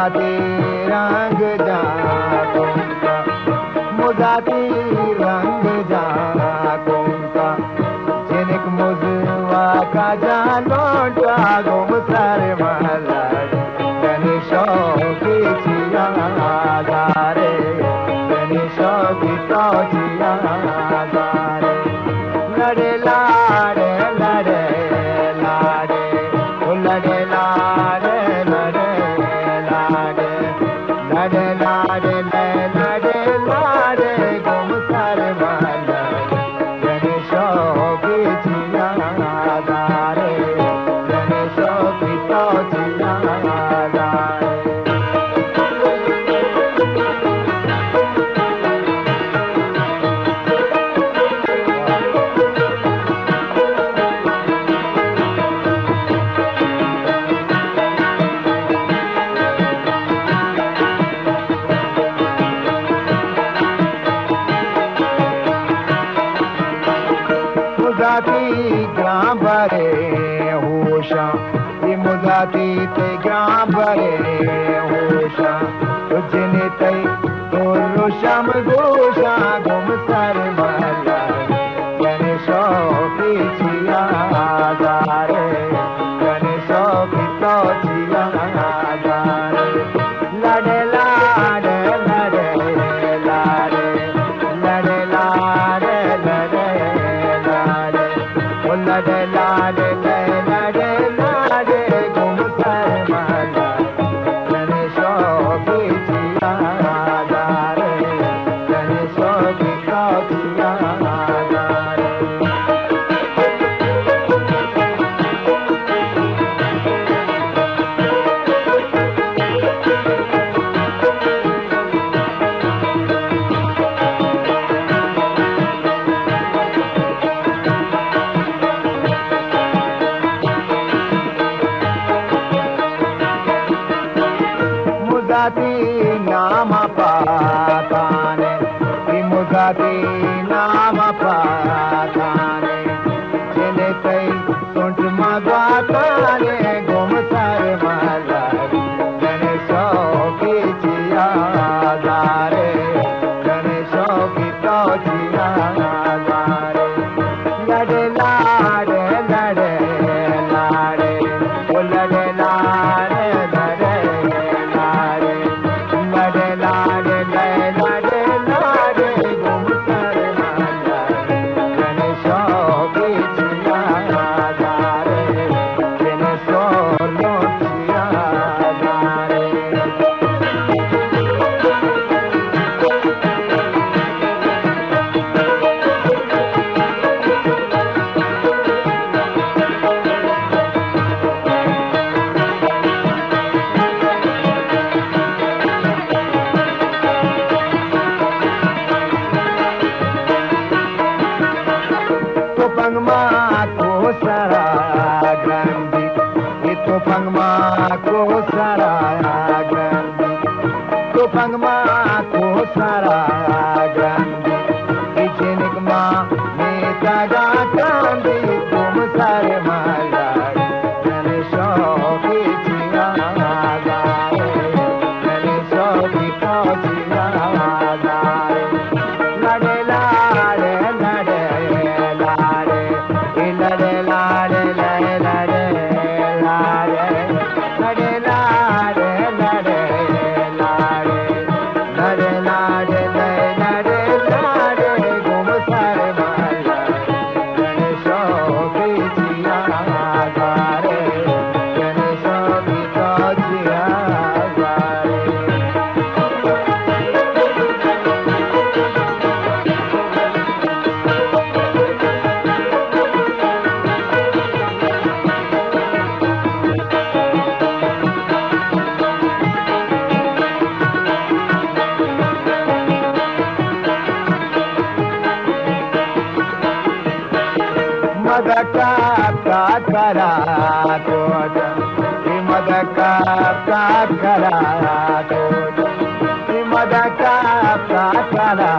मुजाती रंग जागोंका, मुजाती रंग जागोंका, जिनक मुजवा का जानोटा गुम सारे महला तनी शौकी चिया गारे, तनी शौकी तो चिया गारे, लड़े लाड़े लड़े लाड़े, लड़े लाड़े लड़े लाड़े, लड़े लाड़े लड़े लाड़े गुम सारे महला तनी शौकी चिया गारे, तनी शौकी तो चिया गारे। मुजाती ग्राम भरे होशा, ये मुजाती ते ग्राम भरे होशा, तुझने ते तो शम गोशा गुम सर महला तने शौकी चिया गारे, तने शौकी तो चिया गारे, लड़े लाड़े लड़े लाड़े, लड़े लाड़े लड़े लाड़े, लड़े लाड़े लड़े लाड़े गुम सर महला तने शौकी चिया गारे, तने शौकी तो चिया गारे। मुजाती नाम पाताने, मुजाती नाम पाताने, जिने कई सुंठ मगाताने गुम सारे महला तने शौकी चिया गारे, तने शौकी तो चिया गारे, लड़े लाड़े लड़े लाड़े, लड़े लाड़े लड़े लाड़े, लड़े लाड़े लड़े लाड़े गुम सर महला तने शौकी चिया गारे, तने शौकी चिया गारे। तो पंगमा को सारा गंदी, ये तो पंगमा को सारा गंदी, तो पंगमा को सारा गंदी, ये जिनक माँ नेता गांधी तुम सारे महला तने शौकी चिया गारे, तने शौकी तो चिया गारे, लड़े लाड़े लड़े लाड़े, लड़े लाड़े लड़े लाड़े, लड़े लाड़े लड़े लाड़े, लड़े लाड़े लड़े लाड़े गुम सारे महला तने शौकी चिया गारे, तने शौकी तो चिया गारे। मदका का करा तोड़, मदका का करा तोड़, मदका का करा